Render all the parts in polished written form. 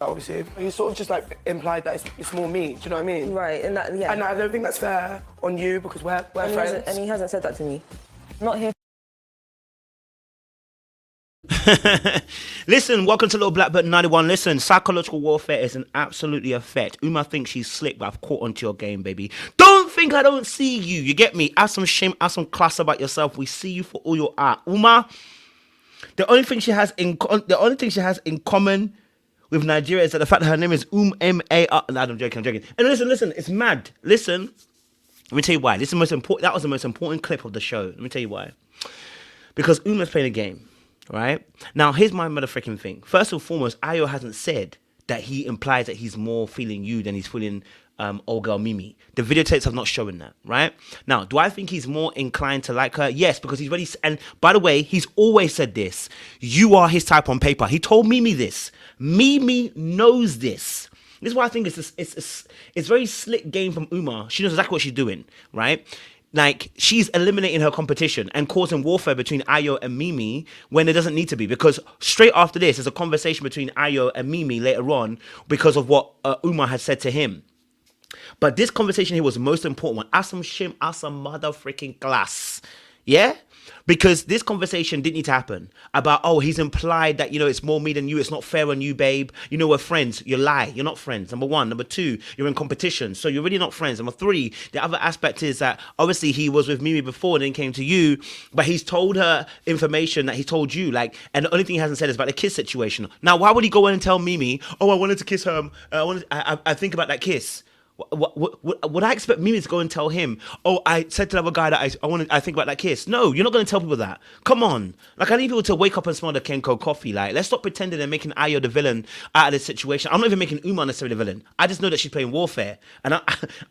obviously. He sort of just like implied that it's more me. Do you know what I mean? Right, and that, yeah. And I don't think that's fair on you because we're friends. And he hasn't said that to me. Not here. Listen, welcome to Little Black Belt 91. Listen, psychological warfare is an absolutely a fact. Uma thinks she's slick, but I've caught onto your game, baby. Don't think I don't see you. You get me? Have some shame, have some class about yourself. We see you for all your art. Uma, the only thing she has in common with Nigeria is that the fact that her name is M-A-R. No, I'm joking. And listen, it's mad. Listen, let me tell you why. This is the most important. That was the most important clip of the show. Let me tell you why. Because Uma's playing a game. Right? Now, here's my motherfucking thing. First and foremost, Ayo hasn't said that he implies that he's more feeling you than he's feeling old girl Mimi. The videotapes have not shown that, right? Now, do I think he's more inclined to like her? Yes, because he's already... And by the way, he's always said this. You are his type on paper. He told Mimi this. Mimi knows this. This is why I think it's very slick game from Uma. She knows exactly what she's doing, right? Like, she's eliminating her competition and causing warfare between Ayo and Mimi when it doesn't need to be. Because straight after this, there's a conversation between Ayo and Mimi later on because of what Uma had said to him. But this conversation here was the most important one. As some shim, as some mother freaking class. Yeah? Because this conversation didn't need to happen about, oh, he's implied that, it's more me than you. It's not fair on you, babe. We're friends. You lie. You're not friends. Number one. Number two, you're in competition. So you're really not friends. Number three, the other aspect is that obviously he was with Mimi before and then came to you, but he's told her information that he told you. And the only thing he hasn't said is about the kiss situation. Now, why would he go in and tell Mimi, oh, I wanted to kiss her. I think about that kiss. Would I expect Mimi to go and tell him, oh, I said to the other guy that I think about that kiss? No, you're not going to tell people that. Come on. I need people to wake up and smell the Kenko coffee. Let's stop pretending and making Ayo the villain out of this situation. I'm not even making Uma necessarily the villain. I just know that she's playing warfare. And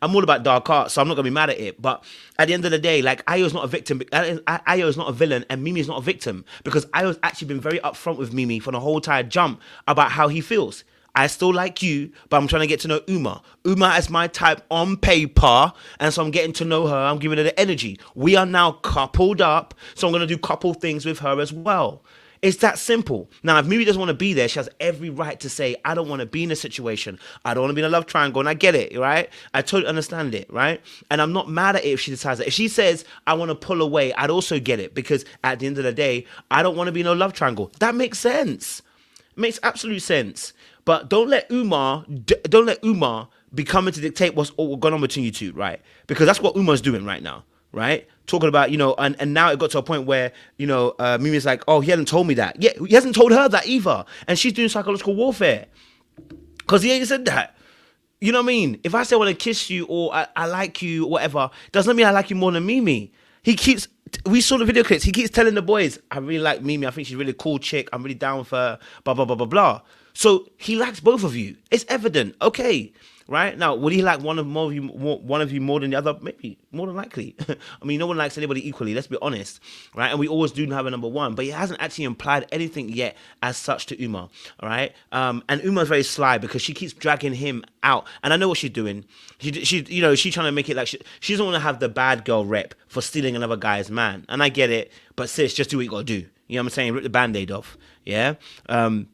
I'm all about dark arts, so I'm not going to be mad at it. But at the end of the day, Ayo's not a victim. Ayo's not a villain and Mimi's not a victim. Because Ayo's actually been very upfront with Mimi for the whole entire jump about how he feels. I still like you, but I'm trying to get to know Uma. Uma is my type on paper, and so I'm getting to know her. I'm giving her the energy. We are now coupled up, so I'm going to do couple things with her as well. It's that simple. Now, if Mimi doesn't want to be there, she has every right to say, I don't want to be in a situation. I don't want to be in a love triangle, and I get it, right? I totally understand it, right? And I'm not mad at it if she decides that. If she says, I want to pull away, I'd also get it, because at the end of the day, I don't want to be in a love triangle. That makes sense. It makes absolute sense. But don't let Uma be coming to dictate what's going on between you two, right? Because that's what Uma's doing right now, right? Talking about, and now it got to a point where, Mimi's like, oh, he hasn't told me that. Yeah, he hasn't told her that either. And she's doing psychological warfare. Because he ain't said that. You know what I mean? If I say I want to kiss you or I like you or whatever, doesn't mean I like you more than Mimi. We saw the video clips. He keeps telling the boys, I really like Mimi. I think she's a really cool chick. I'm really down with her, blah, blah, blah, blah, blah. So he likes both of you. It's evident. Okay. Right? Now, would he like one of you more than the other? Maybe. More than likely. I mean, no one likes anybody equally. Let's be honest. Right? And we always do have a number one. But he hasn't actually implied anything yet as such to Uma. All right? And Uma's very sly because she keeps dragging him out. And I know what she's doing. She's trying to make it like she doesn't want to have the bad girl rep for stealing another guy's man. And I get it. But sis, just do what you got to do. You know what I'm saying? Rip the Band-Aid off. Yeah?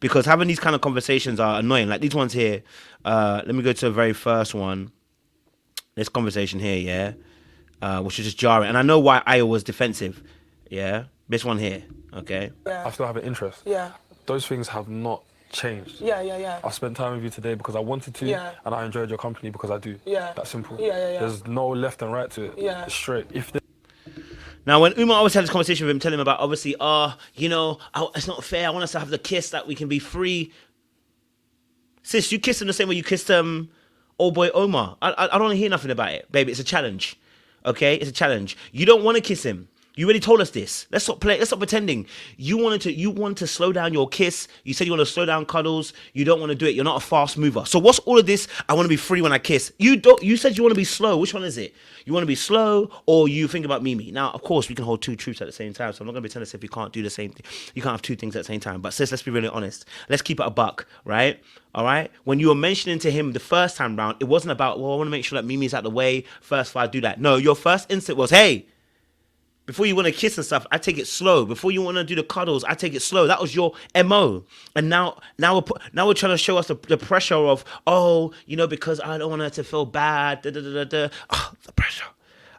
Because having these kind of conversations are annoying. Like these ones here. Let me go to the very first one. This conversation here, yeah? Which is just jarring. And I know why Ayo was defensive. Yeah? This one here. Okay? Yeah. I still have an interest. Yeah. Those things have not changed. Yeah. I spent time with you today because I wanted to, and I enjoyed your company because I do. Yeah. That's simple. Yeah. There's no left and right to it. Yeah. It's straight. Now, when Uma always had this conversation with him, telling him about, obviously, it's not fair. I want us to have the kiss that we can be free. Sis, you kissed him the same way you kissed old boy Omar. I don't want to hear nothing about it. Baby, it's a challenge. Okay? It's a challenge. You don't want to kiss him. You already told us this. Let's stop pretending. You want to slow down your kiss. You said you want to slow down cuddles. You don't want to do it. You're not a fast mover. So what's all of this? I want to be free when I kiss. You said you want to be slow. Which one is it? You want to be slow or you think about Mimi? Now, of course, we can hold two truths at the same time. So I'm not going to be telling us if you can't do the same thing. You can't have two things at the same time. But sis, let's be really honest. Let's keep it a buck, right? All right? When you were mentioning to him the first time round, it wasn't about, well, I want to make sure that Mimi's out the way first if I do that. No, your first instinct was, hey, Before you want to kiss and stuff, I take it slow. Before you want to do the cuddles, I take it slow. That was your MO. And now we're trying to show us the pressure of, oh, you know, because I don't want her to feel bad. Da, da, da, da, da. Oh, the pressure.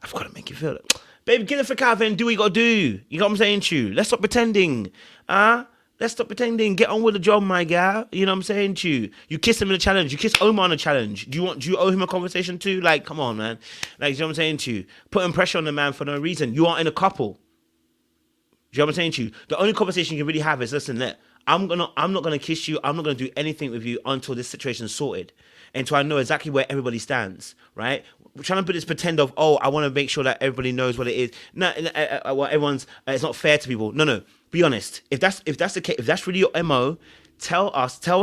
I've got to make you feel it. Baby, get the fuck out and do what you got to do. You know what I'm saying to you? Let's stop pretending. Let's stop pretending. Get on with the job, my gal. You know what I'm saying to you? You kiss him in a challenge. You kiss Omar on a challenge. Do you owe him a conversation too? Like, come on, man. Like, you know what I'm saying to you? Putting pressure on the man for no reason. You are in a couple. Do you know what I'm saying to you? The only conversation you can really have is, listen, I'm not gonna kiss you. I'm not gonna do anything with you until this situation is sorted. Until I know exactly where everybody stands, right? We're trying to put this pretend of, oh, I want to make sure that everybody knows what it is. No, well, everyone's it's not fair to people. No. Be honest. If that's the case, if that's really your MO, tell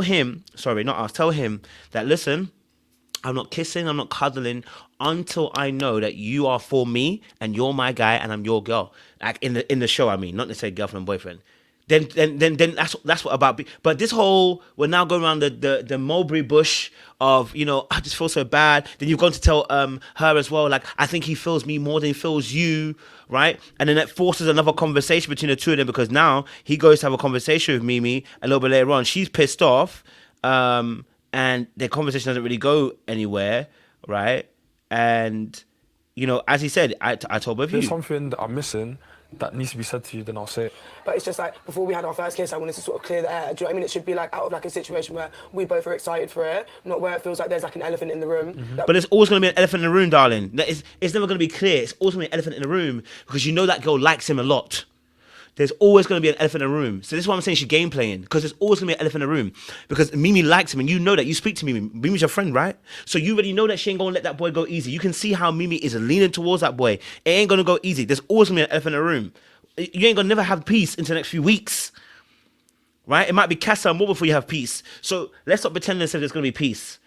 him that, listen, I'm not kissing, I'm not cuddling until I know that you are for me and you're my guy and I'm your girl. Like in the show, I mean, not necessarily girlfriend and boyfriend. Then that's what about. But this whole, we're now going around the mulberry bush of, you know, I just feel so bad. Then you've gone to tell her as well, like, I think he feels me more than he feels you, right? And then that forces another conversation between the two of them, because now he goes to have a conversation with Mimi a little bit later on. She's pissed off, and their conversation doesn't really go anywhere, right? And, you know, as he said, I told both of you. There's something that I'm missing that needs to be said to you, then I'll say it. But it's just like, before we had our first kiss, I wanted to sort of clear the air. Do you know what I mean? It should be like out of like a situation where we both are excited for it, not where it feels like there's like an elephant in the room. Mm-hmm. But there's always going to be an elephant in the room, darling. It's never going to be clear. It's always going to be an elephant in the room, because you know that girl likes him a lot. There's always going to be an elephant in the room. So this is why I'm saying she's game playing, because there's always going to be an elephant in the room. Because Mimi likes him, and you know that. You speak to Mimi. Mimi's your friend, right? So you already know that she ain't going to let that boy go easy. You can see how Mimi is leaning towards that boy. It ain't going to go easy. There's always going to be an elephant in the room. You ain't going to never have peace into the next few weeks, right? It might be Casa and more before you have peace. So let's stop pretending as if there's going to be peace.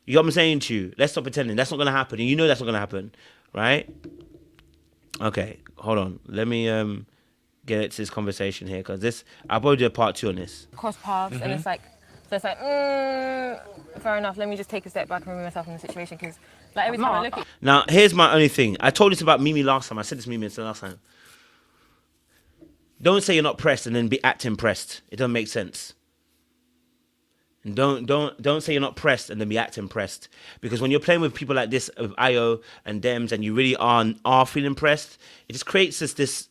You know what I'm saying to you? Let's stop pretending. That's not going to happen. And you know that's not going to happen, right? Okay, hold on. Let me get into this conversation here, because I'll probably do a part 2 on this. Cross paths, and it's like, fair enough, let me just take a step back and remove myself from the situation, because like every time I look at... Now, here's my only thing. I told this about Mimi last time. I said this to Mimi last time. Don't say you're not pressed and then be acting pressed. It doesn't make sense. And don't say you're not pressed and then be acting pressed. Because when you're playing with people like this, with IO and Dems, and you really are feeling pressed, it just creates this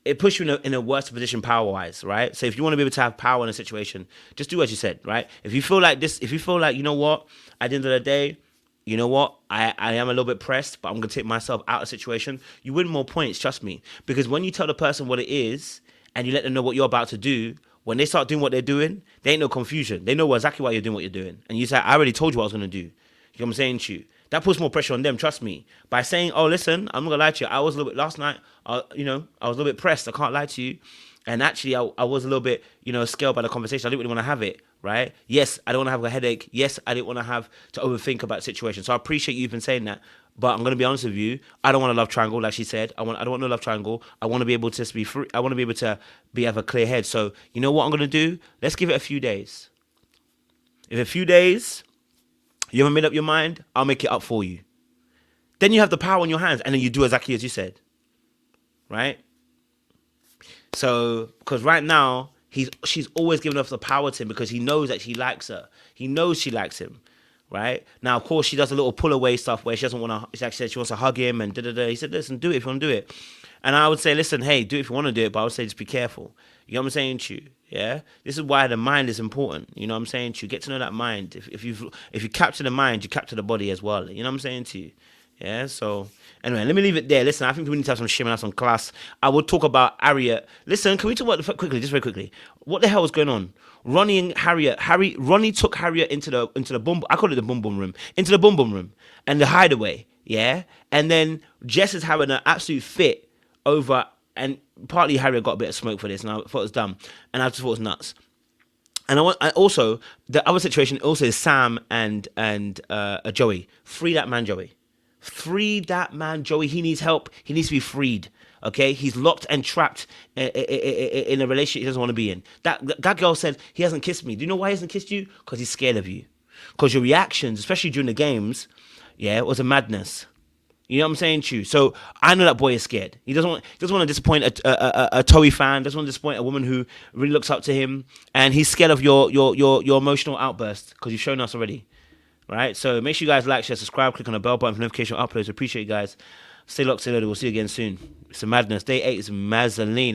it puts you in a worse position power-wise, right? So if you want to be able to have power in a situation, just do as you said, right? If you feel like this, if you feel like, you know what, at the end of the day, you know what, I am a little bit pressed, but I'm going to take myself out of the situation, you win more points, trust me. Because when you tell the person what it is, and you let them know what you're about to do, when they start doing what they're doing, there ain't no confusion. They know exactly why you're doing what you're doing. And you say, I already told you what I was going to do. You know what I'm saying to you? That puts more pressure on them, trust me. By saying, oh, listen, I'm not going to lie to you. I was a little bit, last night, I was a little bit pressed. I can't lie to you. And actually, I was a little bit, scared by the conversation. I didn't really want to have it, right? Yes, I don't want to have a headache. Yes, I didn't want to have to overthink about the situation. So I appreciate you even saying that. But I'm going to be honest with you. I don't want a love triangle, like she said. I don't want no love triangle. I want to be able to just be free. I want to be able to have a clear head. So you know what I'm going to do? Let's give it a few days. If a few days, you haven't made up your mind, I'll make it up for you. Then you have the power in your hands, and then you do exactly as you said, right? So, because right now, she's always giving up the power to him because he knows that she likes her. He knows she likes him, right? Now, of course, she does a little pull away stuff where she doesn't want to, she actually said she wants to hug him and da-da-da. He said, listen, do it if you want to do it. And I would say, listen, hey, do it if you want to do it, but I would say just be careful. You know what I'm saying to you? Yeah? This is why the mind is important. You know what I'm saying to you? Get to know that mind. If you capture the mind, you capture the body as well. You know what I'm saying to you? Yeah, so anyway, let me leave it there. Listen, I think we need to have some shit and have some class. I will talk about Harriet. Listen, can we talk about quickly, just very quickly? What the hell was going on? Ronnie and Harriet. Ronnie took Harriet into the boom. I call it the boom boom room. Into the boom boom room and the hideaway. Yeah, and then Jess is having an absolute fit over, and partly Harriet got a bit of smoke for this, and I thought it was dumb, and I just thought it was nuts. And I also the other situation also is Sam and Joey. Free that man, Joey. Free that man, Joey. He needs help. He needs to be freed. Okay, he's locked and trapped in a relationship he doesn't want to be in. That girl said he hasn't kissed me. Do you know why he hasn't kissed you? Because he's scared of you. Because your reactions, especially during the games, yeah, it was a madness. You know what I'm saying to you? So I know that boy is scared. He doesn't want to disappoint a Tory fan. Doesn't want to disappoint a woman who really looks up to him, and he's scared of your emotional outburst because you've shown us already, right? So make sure you guys like, share, subscribe, click on the bell button for notification uploads. Appreciate you guys. Stay locked, stay loaded. We'll see you again soon. It's a madness. Day 8 is Mazzoline.